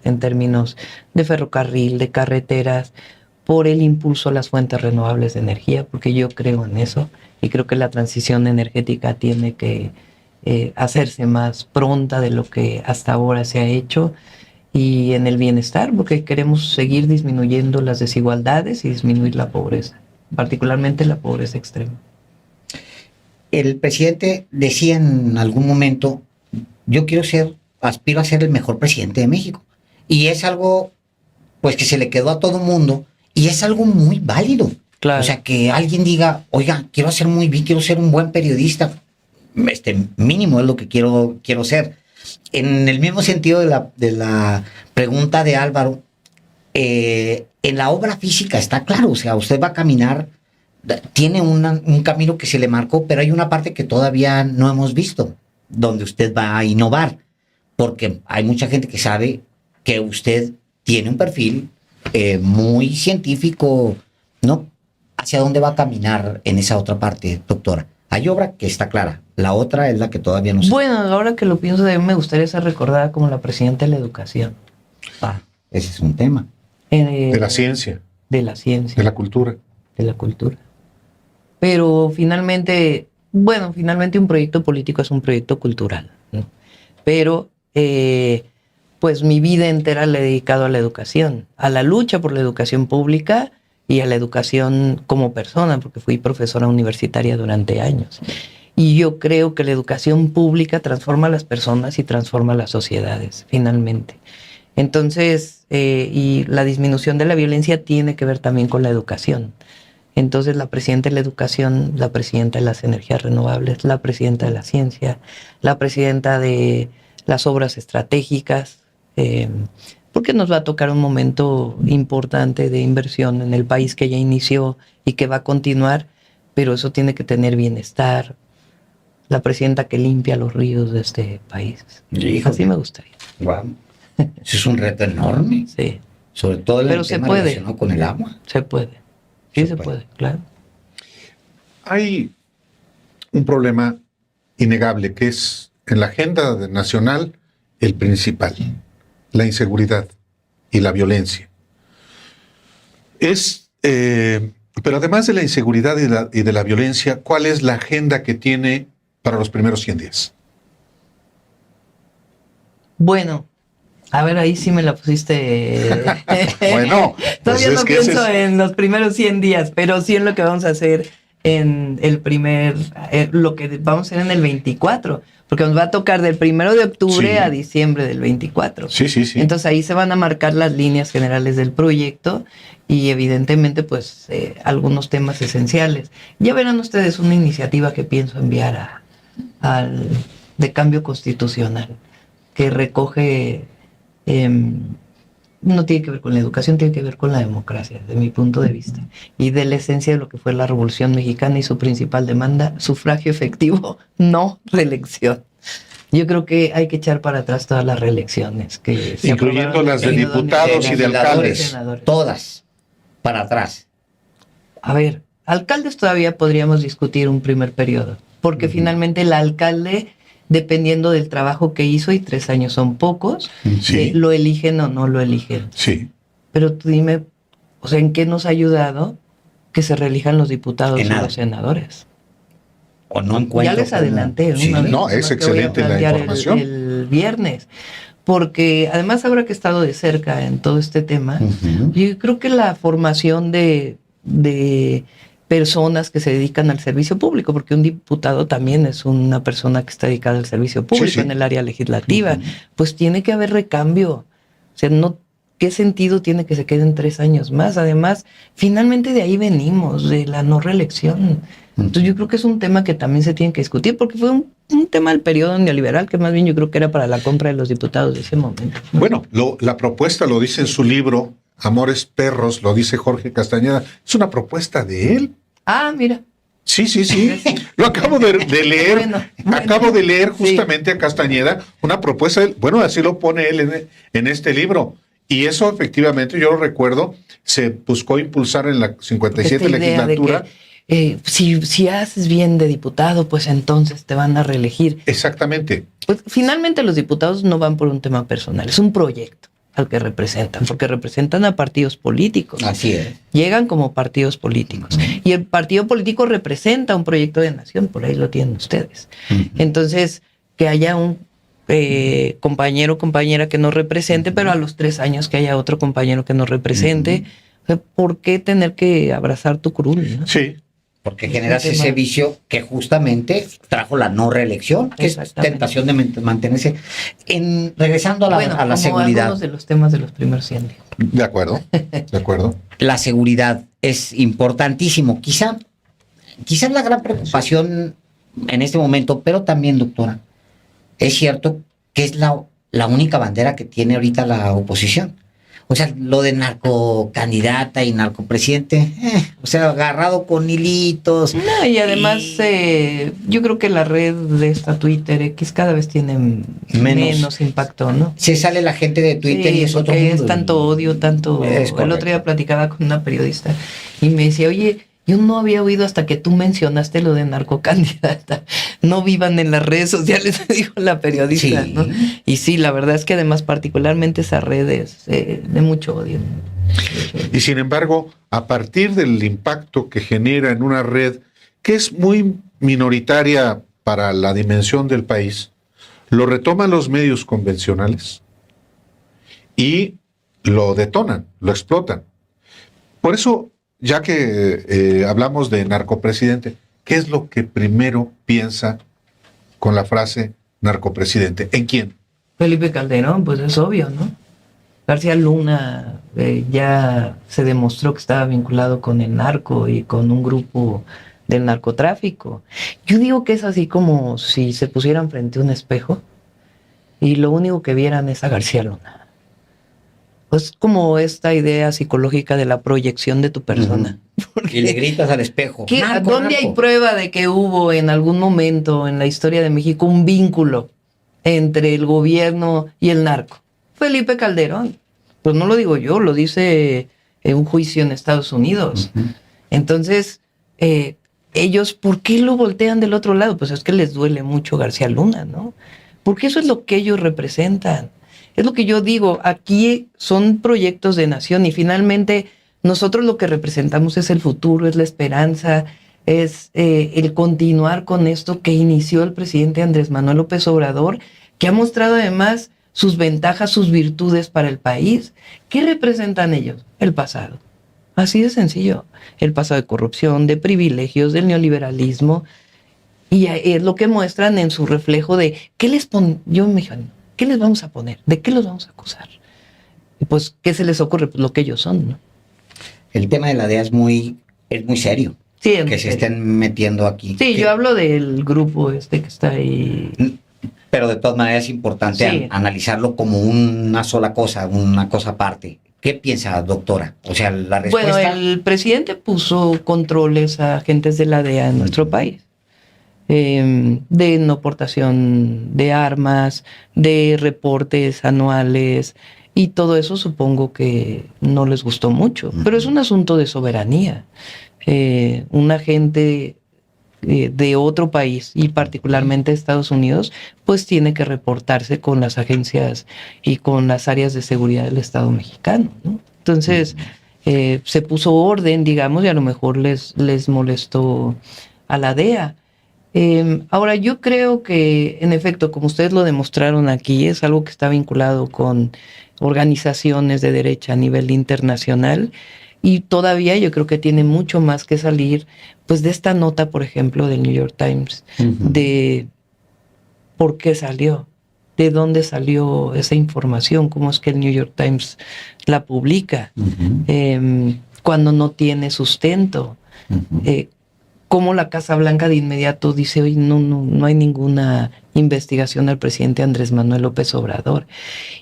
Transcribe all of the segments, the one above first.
en términos de ferrocarril, de carreteras, por el impulso a las fuentes renovables de energía, porque yo creo en eso y creo que la transición energética tiene que hacerse más pronta de lo que hasta ahora se ha hecho, y en el bienestar, porque queremos seguir disminuyendo las desigualdades y disminuir la pobreza, particularmente la pobreza extrema. El presidente decía en algún momento, aspiro a ser el mejor presidente de México. Y es algo, pues, que se le quedó a todo mundo y es algo muy válido. Claro. O sea, que alguien diga, oiga, quiero hacer muy bien, quiero ser un buen periodista. Mínimo es lo que quiero ser. En el mismo sentido de la pregunta de Álvaro, en la obra física está claro, o sea, usted va a caminar, tiene un camino que se le marcó, pero hay una parte que todavía no hemos visto, donde usted va a innovar, porque hay mucha gente que sabe que usted tiene un perfil muy científico, ¿no? ¿Hacia dónde va a caminar en esa otra parte, doctora? Hay obra que está clara, la otra es la que todavía no sé. Bueno, ahora que lo pienso, me gustaría ser recordada como la presidenta de la educación. Ese es un tema. De la ciencia. De la ciencia. De la cultura. De la cultura. Pero finalmente un proyecto político es un proyecto cultural, ¿no? Pero, pues mi vida entera la he dedicado a la educación, a la lucha por la educación pública y a la educación como persona, porque fui profesora universitaria durante años. Y yo creo que la educación pública transforma a las personas y transforma a las sociedades, finalmente. Entonces, y la disminución de la violencia tiene que ver también con la educación. Entonces, la presidenta de la educación, la presidenta de las energías renovables, la presidenta de la ciencia, la presidenta de las obras estratégicas, porque nos va a tocar un momento importante de inversión en el país que ya inició y que va a continuar, pero eso tiene que tener bienestar. La presidenta que limpia los ríos de este país. Híjole. Así me gustaría. Wow. Eso es un reto enorme. Sí. Sobre todo el Pero tema relacionado con el agua. Se puede. Sí, se puede, claro. Hay un problema innegable que es en la agenda nacional el principal, la inseguridad y la violencia. Pero además de la inseguridad y de la violencia, ¿cuál es la agenda que tiene para los primeros 100 días? Bueno, a ver, ahí sí me la pusiste. Bueno, pues todavía no pienso es... en los primeros 100 días, pero sí en lo que vamos a hacer en lo que vamos a hacer en el 24, porque nos va a tocar del 1 de octubre a diciembre del 24. Sí. Entonces ahí se van a marcar las líneas generales del proyecto y evidentemente pues algunos temas esenciales. Ya verán ustedes una iniciativa que pienso enviar de cambio constitucional, que recoge, no tiene que ver con la educación, tiene que ver con la democracia, desde mi punto de vista, y de la esencia de lo que fue la Revolución Mexicana y su principal demanda, sufragio efectivo, no reelección. Yo creo que hay que echar para atrás todas las reelecciones, incluyendo las de diputados y de alcaldes. Todas, para atrás. A ver, alcaldes todavía podríamos discutir un primer periodo, porque finalmente el alcalde, dependiendo del trabajo que hizo, y 3 años son pocos, lo eligen o no lo eligen. Sí. Pero tú dime, o sea, ¿en qué nos ha ayudado que se reelijan los diputados y los senadores? O no encuentro. Ya les adelanté. Sí, no, es excelente la información. El viernes. Porque además ahora que he estado de cerca en todo este tema, yo creo que la formación de personas que se dedican al servicio público, porque un diputado también es una persona que está dedicada al servicio público en el área legislativa, pues tiene que haber recambio. O sea, ¿qué sentido tiene que se queden 3 años más? Además, finalmente de ahí venimos, de la no reelección. Entonces yo creo que es un tema que también se tiene que discutir, porque fue un tema del periodo neoliberal, que más bien yo creo que era para la compra de los diputados de ese momento. Bueno, la propuesta lo dice en su libro, Amores Perros, lo dice Jorge Castañeda, es una propuesta de él. Ah, mira. Sí. Lo acabo de leer. Bueno. Acabo de leer justamente a Castañeda una propuesta. Bueno, así lo pone él en este libro. Y eso efectivamente, yo lo recuerdo, se buscó impulsar en la 57 legislatura. Si haces bien de diputado, pues entonces te van a reelegir. Exactamente. Pues finalmente los diputados no van por un tema personal, es un proyecto. al que representan, porque representan a partidos políticos. Así es. Llegan como partidos políticos. Y el partido político representa un proyecto de nación, por ahí lo tienen ustedes. Entonces, que haya un compañero o compañera que nos represente, pero a los 3 años que haya otro compañero que nos represente, ¿por qué tener que abrazar tu curul, ¿no? Sí. Porque generas ese vicio que justamente trajo la no reelección, que es tentación de mantenerse. Regresando a la como seguridad. Algunos de los temas de los primeros 100 días. De acuerdo, de acuerdo. La seguridad es importantísimo. Quizá la gran preocupación en este momento, pero también, doctora, es cierto que es la única bandera que tiene ahorita la oposición. O sea, lo de narcocandidata y narcopresidente, o sea, agarrado con hilitos. No, y además yo creo que la red de esta Twitter X cada vez tiene menos impacto, ¿no? Se sale la gente de Twitter sí, y es otro mundo. Es tanto odio, tanto... El otro día platicaba con una periodista y me decía, oye, yo no había oído hasta que tú mencionaste lo de narcocandidata. No vivan en las redes sociales, dijo la periodista, sí. ¿no? Y sí, la verdad es que además particularmente esa red es de mucho odio. Y sin embargo, a partir del impacto que genera en una red que es muy minoritaria para la dimensión del país, lo retoman los medios convencionales y lo detonan, lo explotan. Por eso, ya que hablamos de narcopresidente, ¿qué es lo que primero piensa con la frase narcopresidente? ¿En quién? Felipe Calderón, pues es obvio, ¿no? García Luna ya se demostró que estaba vinculado con el narco y con un grupo del narcotráfico. Yo digo que es así como si se pusieran frente a un espejo y lo único que vieran es a García Luna. Pues como esta idea psicológica de la proyección de tu persona. Y le gritas al espejo. ¿Dónde hay prueba de que hubo en algún momento en la historia de México un vínculo entre el gobierno y el narco? Felipe Calderón. Pues no lo digo yo, lo dice en un juicio en Estados Unidos. Entonces, ellos, ¿por qué lo voltean del otro lado? Pues es que les duele mucho García Luna, ¿no? Porque eso es lo que ellos representan. Es lo que yo digo, aquí son proyectos de nación y finalmente nosotros lo que representamos es el futuro, es la esperanza, es el continuar con esto que inició el presidente Andrés Manuel López Obrador, que ha mostrado además sus ventajas, sus virtudes para el país. ¿Qué representan ellos? El pasado. Así de sencillo. El pasado de corrupción, de privilegios, del neoliberalismo. Y es lo que muestran en su reflejo de ¿qué les ponen? Yo me imagino, ¿qué les vamos a poner? ¿De qué los vamos a acusar? Y pues, ¿qué se les ocurre? Pues lo que ellos son, ¿no? El tema de la DEA es muy serio. Sí, que se estén metiendo aquí. Sí, yo hablo del grupo que está ahí. Pero de todas maneras es importante analizarlo como una sola cosa, una cosa aparte. ¿Qué piensa, doctora? O sea, la respuesta... Bueno, el presidente puso controles a agentes de la DEA en nuestro país. De no portación de armas, de reportes anuales, y todo eso supongo que no les gustó mucho. Pero es un asunto de soberanía. Un agente de otro país, y particularmente Estados Unidos, pues tiene que reportarse con las agencias y con las áreas de seguridad del Estado mexicano, ¿no? Entonces, se puso orden, digamos, y a lo mejor les molestó a la DEA. Ahora, yo creo que, en efecto, como ustedes lo demostraron aquí, es algo que está vinculado con organizaciones de derecha a nivel internacional, y todavía yo creo que tiene mucho más que salir, pues, de esta nota, por ejemplo, del New York Times, de por qué salió, de dónde salió esa información, cómo es que el New York Times la publica, cuando no tiene sustento, cómo la Casa Blanca de inmediato dice, oye, no hay ninguna investigación al presidente Andrés Manuel López Obrador.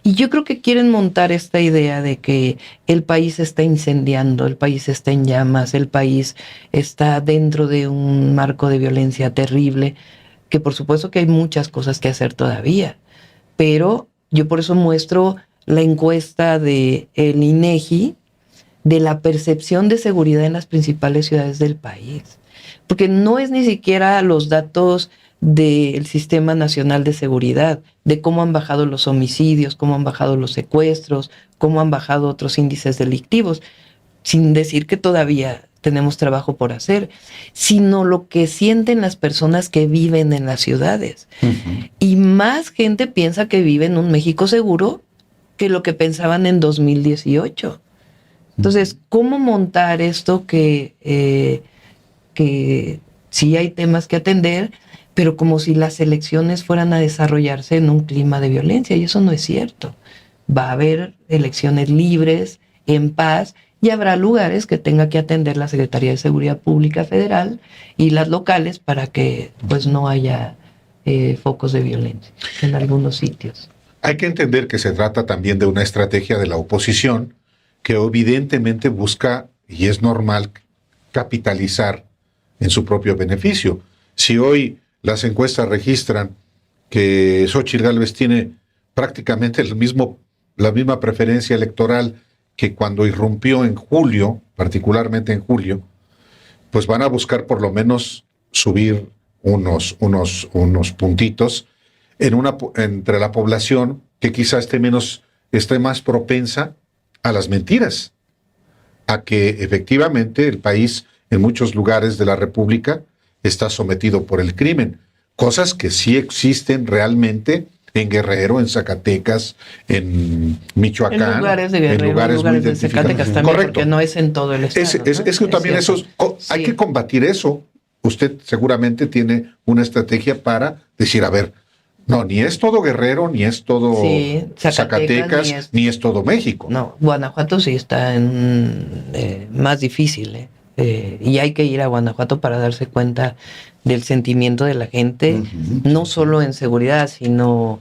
Y yo creo que quieren montar esta idea de que el país está incendiando, el país está en llamas, el país está dentro de un marco de violencia terrible, que por supuesto que hay muchas cosas que hacer todavía, pero yo por eso muestro la encuesta de el INEGI de la percepción de seguridad en las principales ciudades del país. Porque no es ni siquiera los datos del Sistema Nacional de Seguridad, de cómo han bajado los homicidios, cómo han bajado los secuestros, cómo han bajado otros índices delictivos, sin decir que todavía tenemos trabajo por hacer, sino lo que sienten las personas que viven en las ciudades. Uh-huh. Y más gente piensa que vive en un México seguro que lo que pensaban en 2018. Entonces, ¿cómo montar esto que sí hay temas que atender, pero como si las elecciones fueran a desarrollarse en un clima de violencia? Y eso no es cierto. Va a haber elecciones libres, en paz, y habrá lugares que tenga que atender la Secretaría de Seguridad Pública Federal y las locales para que pues no haya focos de violencia en algunos sitios. Hay que entender que se trata también de una estrategia de la oposición que evidentemente busca, y es normal, capitalizar en su propio beneficio. Si hoy las encuestas registran que Xóchitl Gálvez tiene prácticamente la misma preferencia electoral que cuando irrumpió en julio, particularmente en julio, pues van a buscar por lo menos subir unos puntitos entre la población que quizá esté más propensa a las mentiras, a que efectivamente el país en muchos lugares de la República está sometido por el crimen, cosas que sí existen realmente en Guerrero, en Zacatecas, en Michoacán, en lugares de Guerrero, en lugares de Zacatecas también, correcto, porque no es en todo el estado. Es que también eso, hay que combatir eso. Usted seguramente tiene una estrategia para decir, a ver, no, ni es todo Guerrero, ni es todo Zacatecas, ni es todo México. No, Guanajuato sí está más difícil, y hay que ir a Guanajuato para darse cuenta del sentimiento de la gente, no solo en seguridad, sino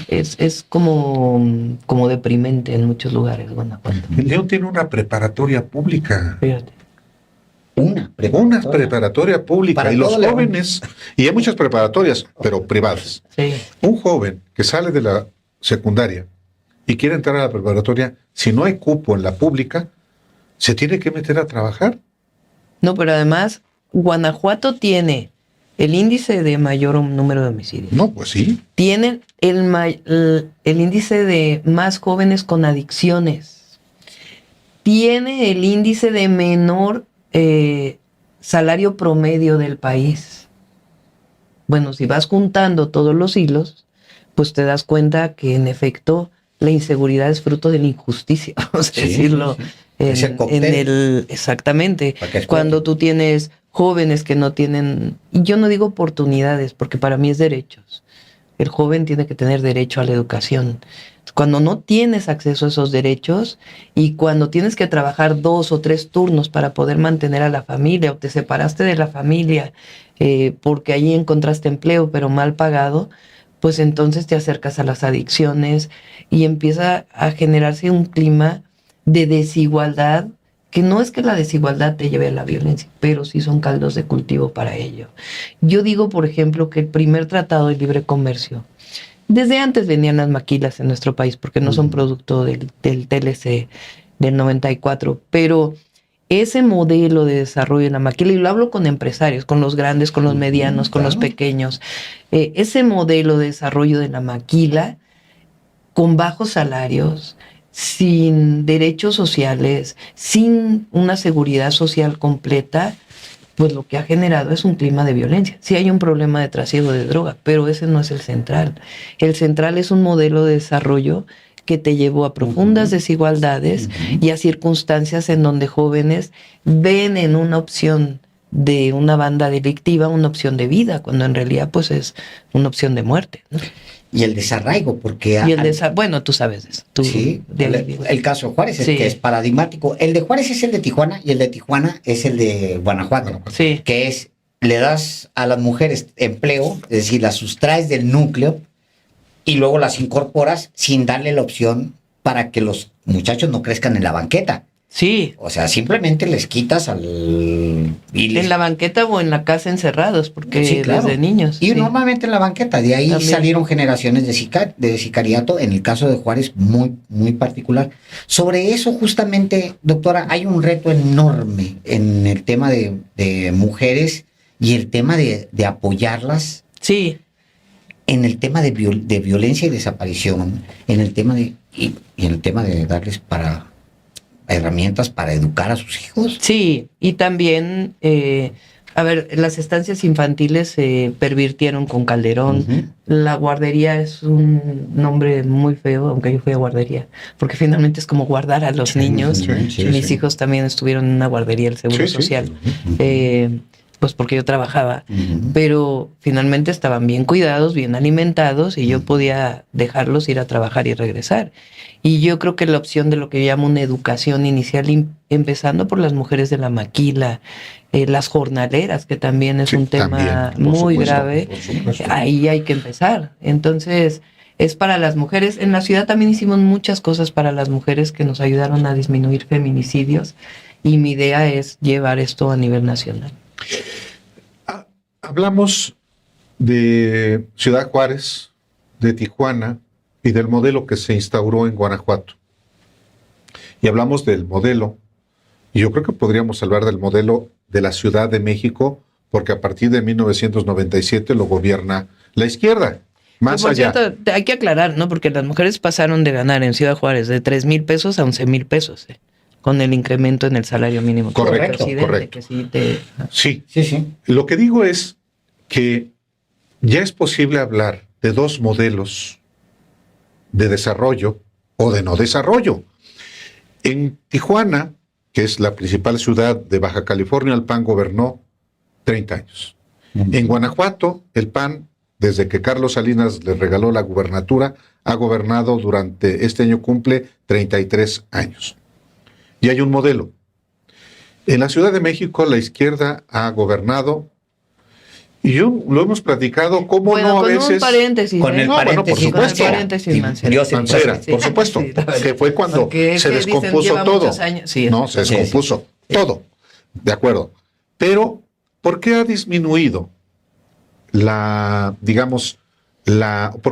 es como deprimente en muchos lugares Guanajuato. León tiene una preparatoria pública. Fíjate. Una preparatoria pública. Para y los jóvenes, y hay muchas preparatorias, pero privadas. Sí. Un joven que sale de la secundaria y quiere entrar a la preparatoria, si no hay cupo en la pública, se tiene que meter a trabajar. No, pero además, Guanajuato tiene el índice de mayor número de homicidios. No, pues sí. Tienen el índice de más jóvenes con adicciones. Tiene el índice de menor salario promedio del país. Bueno, si vas juntando todos los hilos, pues te das cuenta que en efecto la inseguridad es fruto de la injusticia, vamos a decirlo. Sí. Exactamente. Cuando tú tienes jóvenes que no tienen, y yo no digo oportunidades, porque para mí es derechos. El joven tiene que tener derecho a la educación. Cuando no tienes acceso a esos derechos y cuando tienes que trabajar 2 o 3 turnos para poder mantener a la familia, o te separaste de la familia porque ahí encontraste empleo pero mal pagado, pues entonces te acercas a las adicciones y empieza a generarse un clima de desigualdad, que no es que la desigualdad te lleve a la violencia, pero sí son caldos de cultivo para ello. Yo digo, por ejemplo, que el primer tratado de libre comercio, desde antes venían las maquilas en nuestro país, porque no son producto del TLC del 94, pero ese modelo de desarrollo de la maquila, y lo hablo con empresarios, con los grandes, con los medianos, con los pequeños, ese modelo de desarrollo de la maquila, con bajos salarios, sin derechos sociales, sin una seguridad social completa, pues lo que ha generado es un clima de violencia. Sí hay un problema de trasiego de droga, pero ese no es el central. El central es un modelo de desarrollo que te llevó a profundas desigualdades y a circunstancias en donde jóvenes ven en una opción de una banda delictiva una opción de vida, cuando en realidad pues es una opción de muerte, ¿no? Y el desarraigo, porque... bueno, tú sabes eso. Sí, el caso de Juárez es que es paradigmático. El de Juárez es el de Tijuana y el de Tijuana es el de Guanajuato. Sí. Que es, le das a las mujeres empleo, es decir, las sustraes del núcleo y luego las incorporas sin darle la opción para que los muchachos no crezcan en la banqueta. Sí. O sea, simplemente les quitas en la banqueta o en la casa encerrados, porque sí, claro, desde niños. Y normalmente en la banqueta, de ahí también salieron generaciones de sicariato, en el caso de Juárez, muy, muy particular. Sobre eso, justamente, doctora, hay un reto enorme en el tema de mujeres y el tema de apoyarlas Sí, en el tema de violencia y desaparición, en el tema y en el tema de darles herramientas para educar a sus hijos. sí, y también, a ver, las estancias infantiles se pervirtieron con Calderón. Ujú. La guardería es un nombre muy feo, aunque yo fui a guardería, porque finalmente es como guardar a los niños. sí, Mis sí. hijos también estuvieron en una guardería del Seguro Sí, sí. Social, Ujú. pues porque yo trabajaba, Ujú. pero finalmente estaban bien cuidados, bien alimentados, y yo podía dejarlos ir a trabajar y regresar. Y yo creo que la opción de lo que yo llamo una educación inicial, empezando por las mujeres de la maquila, las jornaleras, que también es Sí, un tema también, por muy supuesto, grave, por supuesto. ahí hay que empezar. Entonces, es para las mujeres. En la ciudad también hicimos muchas cosas para las mujeres que nos ayudaron a disminuir feminicidios, y mi idea es llevar esto a nivel nacional. Hablamos de Ciudad Juárez, de Tijuana y del modelo que se instauró en Guanajuato. Y hablamos del modelo, y yo creo que podríamos hablar del modelo de la Ciudad de México, porque a partir de 1997 lo gobierna la izquierda. Más Por allá. cierto, hay que aclarar, ¿no? Porque las mujeres pasaron de ganar en Ciudad Juárez de 3,000 pesos a 11,000 pesos, con el incremento en el salario mínimo. Correcto, Presidente, correcto. que sí te... Sí, Sí, sí. lo que digo es que ya es posible hablar de dos modelos de desarrollo o de no desarrollo. En Tijuana, que es la principal ciudad de Baja California, el PAN gobernó 30 años. En Guanajuato, el PAN, desde que Carlos Salinas le regaló la gubernatura, ha gobernado durante este año, cumple 33 años. Y hay un modelo. En la Ciudad de México, la izquierda ha gobernado, y yo lo hemos platicado, cómo Bueno, no a con veces... un paréntesis. Con el No, bueno, por paréntesis, supuesto. Con el paréntesis, Y Mancera. Dios en Mancera, Sí, por supuesto, sí, la verdad. que fue cuando Porque es se que dicen, descompuso lleva todo. muchos años. Sí, No, se sí, descompuso todo. De acuerdo. Pero, ¿por qué ha disminuido porque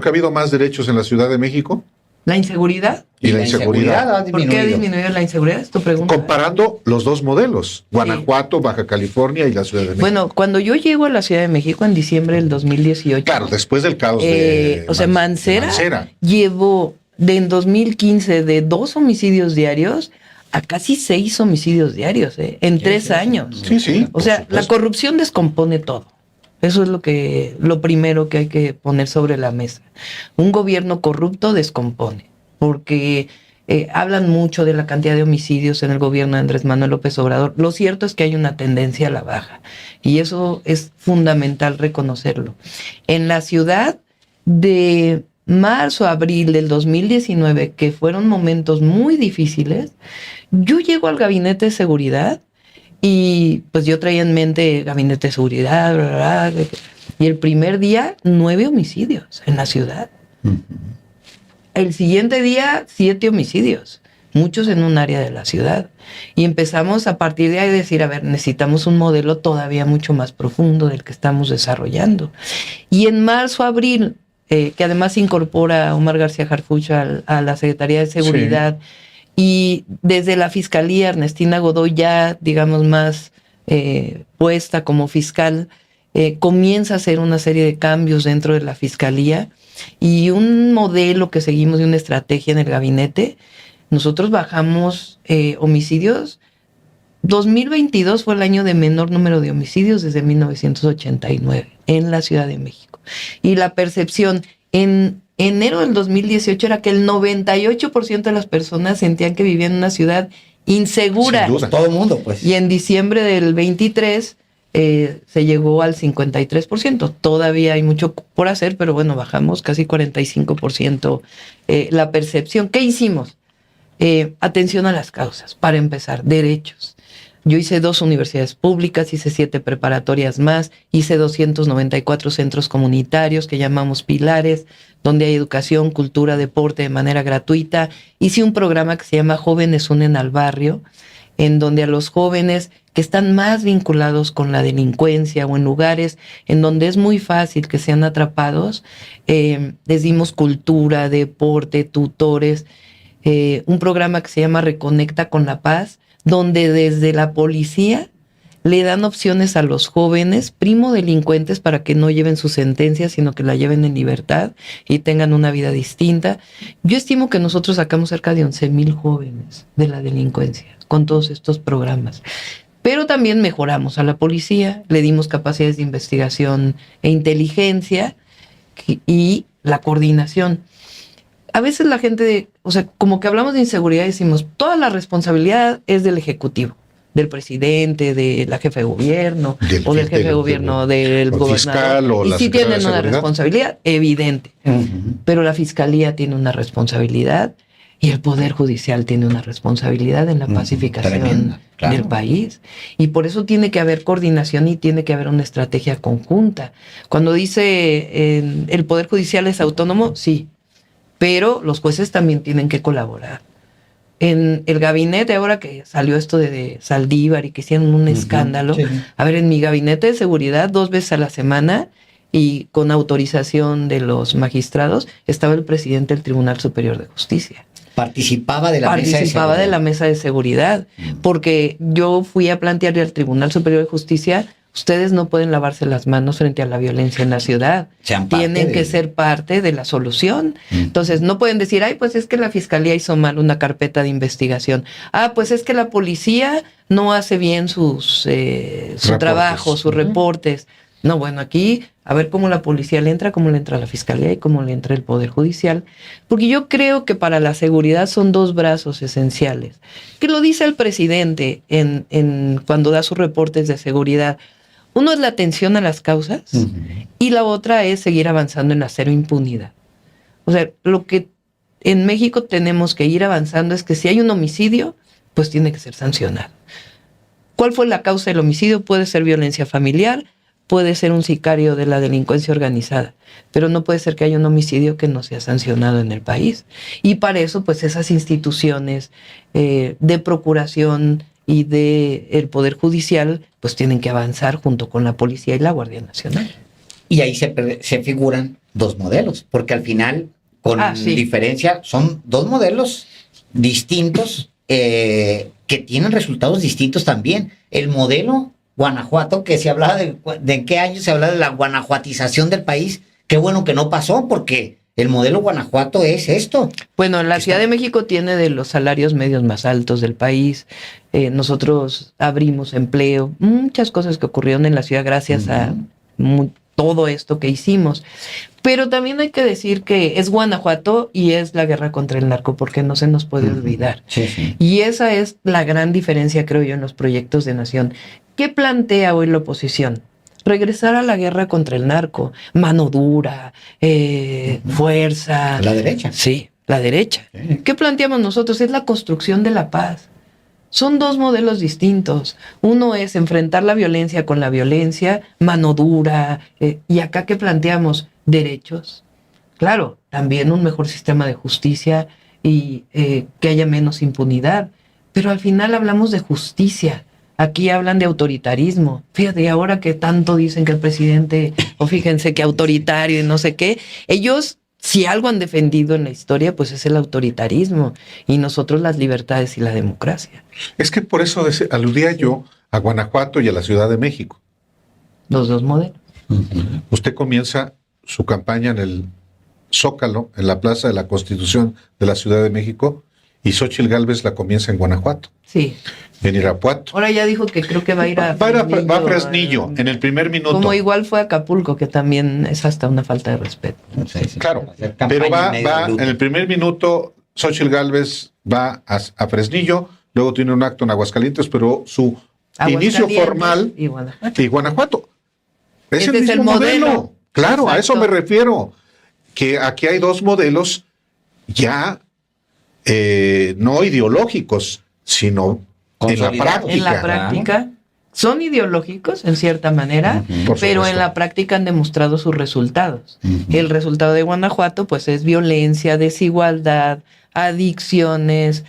ha habido más derechos en la Ciudad de México? ¿La inseguridad? Y la inseguridad. ha ¿Por qué ha disminuido la inseguridad? Es tu pregunta. Comparando los dos modelos, Guanajuato, Baja California y la Ciudad de México. Bueno, cuando yo llego a la Ciudad de México en diciembre del 2018... Claro, después del caos de Mancera llevó en 2015 de 2 homicidios diarios a casi 6 homicidios diarios, en 3 años. Sí, sí. O sea, la corrupción descompone todo. Eso es lo primero que hay que poner sobre la mesa. Un gobierno corrupto descompone, porque hablan mucho de la cantidad de homicidios en el gobierno de Andrés Manuel López Obrador. Lo cierto es que hay una tendencia a la baja, y eso es fundamental reconocerlo. En la ciudad, de marzo a abril del 2019, que fueron momentos muy difíciles, yo llego al gabinete de seguridad. Y pues yo traía en mente gabinete de seguridad, bla, bla, bla, y el primer día 9 homicidios en la ciudad. El siguiente día 7 homicidios, muchos en un área de la ciudad. Y empezamos a partir de ahí a decir, a ver, necesitamos un modelo todavía mucho más profundo del que estamos desarrollando. Y en marzo, abril, que además incorpora a Omar García Harfuch a la Secretaría de Seguridad, sí. Y desde la Fiscalía, Ernestina Godoy, ya, digamos, más puesta como fiscal, comienza a hacer una serie de cambios dentro de la Fiscalía, y un modelo que seguimos y una estrategia en el gabinete. Nosotros bajamos homicidios. 2022 fue el año de menor número de homicidios desde 1989 en la Ciudad de México. Y la percepción en enero del 2018 era que el 98% de las personas sentían que vivían en una ciudad insegura. Sin duda. Todo el mundo, pues. Y en diciembre del 23 se llegó al 53%. Todavía hay mucho por hacer, pero bueno, bajamos casi 45% la percepción. ¿Qué hicimos? Atención a las causas, para empezar, derechos. Yo hice 2 universidades públicas, hice 7 preparatorias más, hice 294 centros comunitarios que llamamos pilares, donde hay educación, cultura, deporte de manera gratuita. Hice un programa que se llama Jóvenes Unen al Barrio, en donde a los jóvenes que están más vinculados con la delincuencia o en lugares en donde es muy fácil que sean atrapados, les dimos cultura, deporte, tutores, un programa que se llama Reconecta con la Paz, donde desde la policía le dan opciones a los jóvenes, primo delincuentes, para que no lleven su sentencia, sino que la lleven en libertad y tengan una vida distinta. Yo estimo que nosotros sacamos cerca de 11,000 jóvenes de la delincuencia con todos estos programas. Pero también mejoramos a la policía, le dimos capacidades de investigación e inteligencia y la coordinación. A veces la gente, o sea, como que hablamos de inseguridad y decimos, toda la responsabilidad es del Ejecutivo, del presidente, de la jefa de gobierno, o del jefe de gobierno, del gobernador. Y sí tienen una responsabilidad evidente, pero la Fiscalía tiene una responsabilidad y el Poder Judicial tiene una responsabilidad en la pacificación del país. Y por eso tiene que haber coordinación y tiene que haber una estrategia conjunta. Cuando dice el Poder Judicial es autónomo, sí, pero los jueces también tienen que colaborar. En el gabinete, ahora que salió esto de Saldívar y que hicieron un escándalo, sí. A ver, en mi gabinete de seguridad 2 veces a la semana y con autorización de los magistrados estaba el presidente del Tribunal Superior de Justicia. Participaba de la mesa de seguridad, porque yo fui a plantearle al Tribunal Superior de Justicia, ustedes no pueden lavarse las manos frente a la violencia en la ciudad. Tienen que ser parte de la solución. Entonces, no pueden decir, ay, pues es que la Fiscalía hizo mal una carpeta de investigación. Ah, pues es que la policía no hace bien su trabajo, sus reportes. No, bueno, aquí a ver cómo la policía le entra, cómo le entra la Fiscalía y cómo le entra el Poder Judicial. Porque yo creo que para la seguridad son 2 brazos esenciales. Que lo dice el presidente cuando da sus reportes de seguridad. Uno es la atención a las causas y la otra es seguir avanzando en la cero impunidad. O sea, lo que en México tenemos que ir avanzando es que si hay un homicidio, pues tiene que ser sancionado. ¿Cuál fue la causa del homicidio? Puede ser violencia familiar, puede ser un sicario de la delincuencia organizada, pero no puede ser que haya un homicidio que no sea sancionado en el país. Y para eso, pues esas instituciones de procuración y del Poder Judicial, pues tienen que avanzar junto con la policía y la Guardia Nacional. Y ahí se figuran 2 modelos, porque al final, con diferencia, son 2 modelos distintos que tienen resultados distintos también. El modelo Guanajuato, que se hablaba de en qué año se hablaba de la guanajuatización del país, qué bueno que no pasó, porque el modelo Guanajuato es esto. Bueno, la Ciudad de México tiene de los salarios medios más altos del país. Nosotros abrimos empleo, muchas cosas que ocurrieron en la ciudad gracias a todo esto que hicimos. Pero también hay que decir que es Guanajuato y es la guerra contra el narco, porque no se nos puede olvidar. Sí. Y esa es la gran diferencia, creo yo, en los proyectos de nación. ¿Qué plantea hoy la oposición? Regresar a la guerra contra el narco, mano dura, fuerza. La derecha. Sí, la derecha. Sí. ¿Qué planteamos nosotros? Es la construcción de la paz. Son 2 modelos distintos. Uno es enfrentar la violencia con la violencia, mano dura, y acá ¿qué planteamos? Derechos. Claro, también un mejor sistema de justicia y que haya menos impunidad. Pero al final hablamos de justicia. Aquí hablan de autoritarismo. Fíjate, ahora que tanto dicen que el presidente, o fíjense que autoritario y no sé qué, ellos, si algo han defendido en la historia, pues es el autoritarismo y nosotros las libertades y la democracia. Es que por eso aludía yo a Guanajuato y a la Ciudad de México. Los 2 modelos. Usted comienza su campaña en el Zócalo, en la Plaza de la Constitución de la Ciudad de México, y Xóchitl Gálvez la comienza en Guanajuato. Sí. En Irapuato. Ahora ya dijo que creo que va a ir a Fresnillo. Va a Fresnillo, en el primer minuto. Como igual fue a Acapulco, que también es hasta una falta de respeto. Sí. Claro, pero va en el primer minuto, Xóchitl Gálvez va a Fresnillo, luego tiene un acto en Aguascalientes, pero su inicio formal y Guanajuato. Es el mismo modelo. Claro, exacto. A eso me refiero. Que aquí hay 2 modelos ya no ideológicos, sino en la práctica. En la práctica son ideológicos en cierta manera, pero en la práctica han demostrado sus resultados. El resultado de Guanajuato pues es violencia, desigualdad, adicciones,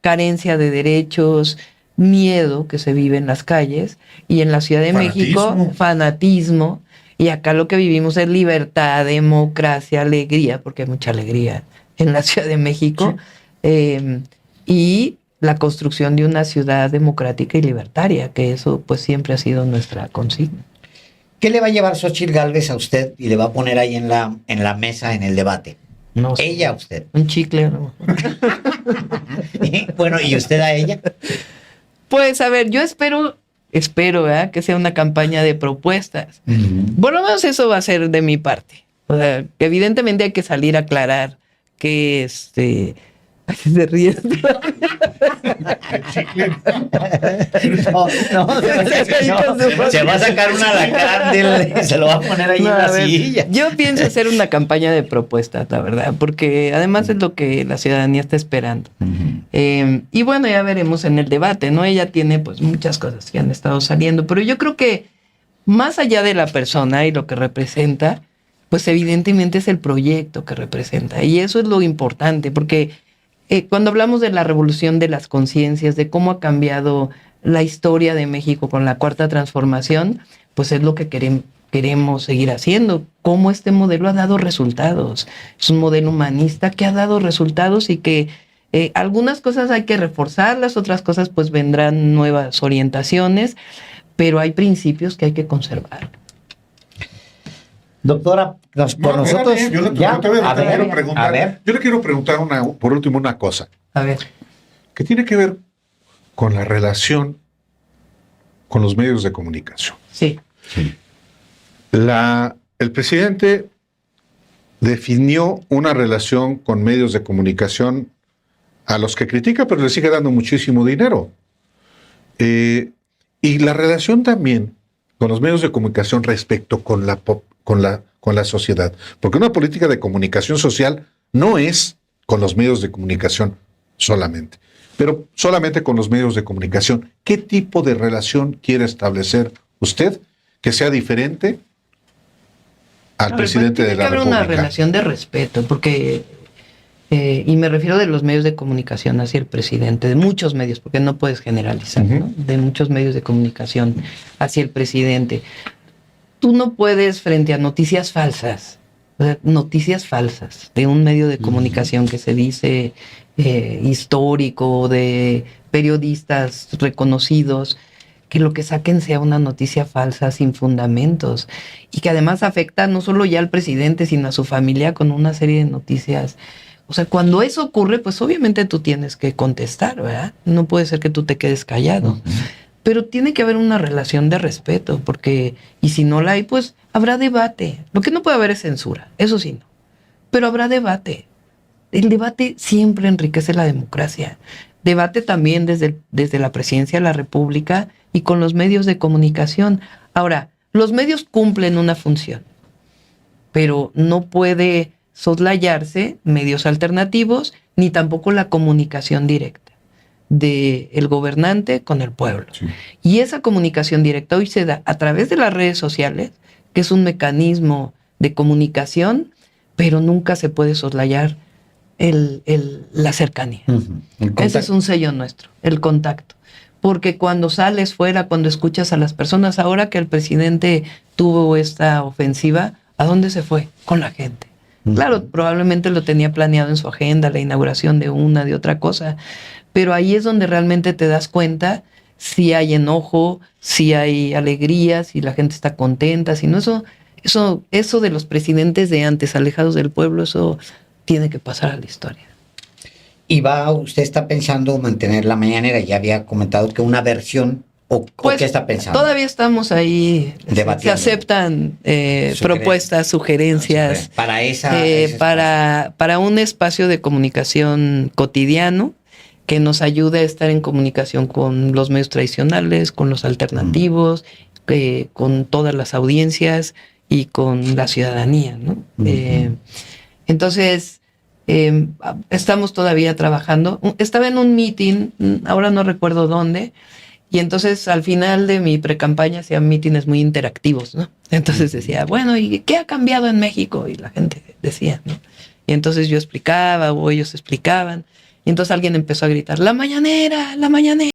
carencia de derechos, miedo que se vive en las calles, y en la Ciudad de México, fanatismo, y acá lo que vivimos es libertad, democracia, alegría, porque hay mucha alegría en la Ciudad de México, y la construcción de una ciudad democrática y libertaria, que eso pues siempre ha sido nuestra consigna. ¿Qué le va a llevar Xóchitl Gálvez a usted y le va a poner ahí en la mesa, en el debate? No sé. Ella a usted. Un chicle, ¿no? Bueno, ¿y usted a ella? Pues a ver, yo espero, ¿verdad? Que sea una campaña de propuestas. Por lo menos eso va a ser de mi parte. O sea, que evidentemente hay que salir a aclarar que se ríe. No, se va a sacar un alacrán, se lo va a poner ahí en la silla. Yo pienso hacer una campaña de propuestas, la verdad, porque además es lo que la ciudadanía está esperando. Y bueno, ya veremos en el debate, ¿no? Ella tiene pues muchas cosas que han estado saliendo, pero yo creo que más allá de la persona y lo que representa, pues evidentemente es el proyecto que representa. Y eso es lo importante, porque cuando hablamos de la revolución de las conciencias, de cómo ha cambiado la historia de México con la Cuarta Transformación, pues es lo que queremos seguir haciendo. Cómo este modelo ha dado resultados. Es un modelo humanista que ha dado resultados y que algunas cosas hay que reforzarlas, otras cosas pues vendrán nuevas orientaciones, pero hay principios que hay que conservar. Doctora, por nosotros. Yo le quiero preguntar por último una cosa. A ver. Que tiene que ver con la relación con los medios de comunicación. Sí. El presidente definió una relación con medios de comunicación a los que critica, pero le sigue dando muchísimo dinero. Y la relación también con los medios de comunicación respecto con la sociedad. Porque una política de comunicación social no es con los medios de comunicación solamente, pero solamente con los medios de comunicación. ¿Qué tipo de relación quiere establecer usted que sea diferente al presidente de la República? Tiene que haber una relación de respeto, porque, y me refiero de los medios de comunicación hacia el presidente, de muchos medios, porque no puedes generalizar, ¿no? De muchos medios de comunicación hacia el presidente. Tú no puedes, frente a noticias falsas, de un medio de comunicación que se dice histórico, de periodistas reconocidos, que lo que saquen sea una noticia falsa sin fundamentos y que además afecta no solo ya al presidente, sino a su familia con una serie de noticias. O sea, cuando eso ocurre, pues obviamente tú tienes que contestar, ¿verdad? No puede ser que tú te quedes callado. Pero tiene que haber una relación de respeto, porque, y si no la hay, pues habrá debate. Lo que no puede haber es censura, eso sí no. Pero habrá debate. El debate siempre enriquece la democracia. Debate también desde la presidencia de la República y con los medios de comunicación. Ahora, los medios cumplen una función, pero no puede soslayarse medios alternativos, ni tampoco la comunicación directa del gobernante con el pueblo. Sí. Y esa comunicación directa hoy se da a través de las redes sociales, que es un mecanismo de comunicación, pero nunca se puede soslayar la cercanía. Ese es un sello nuestro, el contacto. Porque cuando sales fuera, cuando escuchas a las personas, ahora que el presidente tuvo esta ofensiva, ¿a dónde se fue? Con la gente. Claro, probablemente lo tenía planeado en su agenda, la inauguración de una, de otra cosa, pero ahí es donde realmente te das cuenta si hay enojo, si hay alegría, si la gente está contenta, si no, eso de los presidentes de antes, alejados del pueblo, eso tiene que pasar a la historia. ¿Y usted está pensando mantener la mañanera? Ya había comentado que una versión, ¿o qué está pensando? Todavía estamos ahí debatiendo. Se aceptan propuestas, sugerencias. Para un espacio de comunicación cotidiano que nos ayude a estar en comunicación con los medios tradicionales, con los alternativos, con todas las audiencias y con la ciudadanía, ¿no? Entonces, estamos todavía trabajando. Estaba en un meeting, ahora no recuerdo dónde, y entonces al final de mi precampaña hacían mítines muy interactivos, ¿no? Entonces decía, bueno, ¿y qué ha cambiado en México? Y la gente decía, ¿no? Y entonces yo explicaba o ellos explicaban, y entonces alguien empezó a gritar, ¡la mañanera, la mañanera!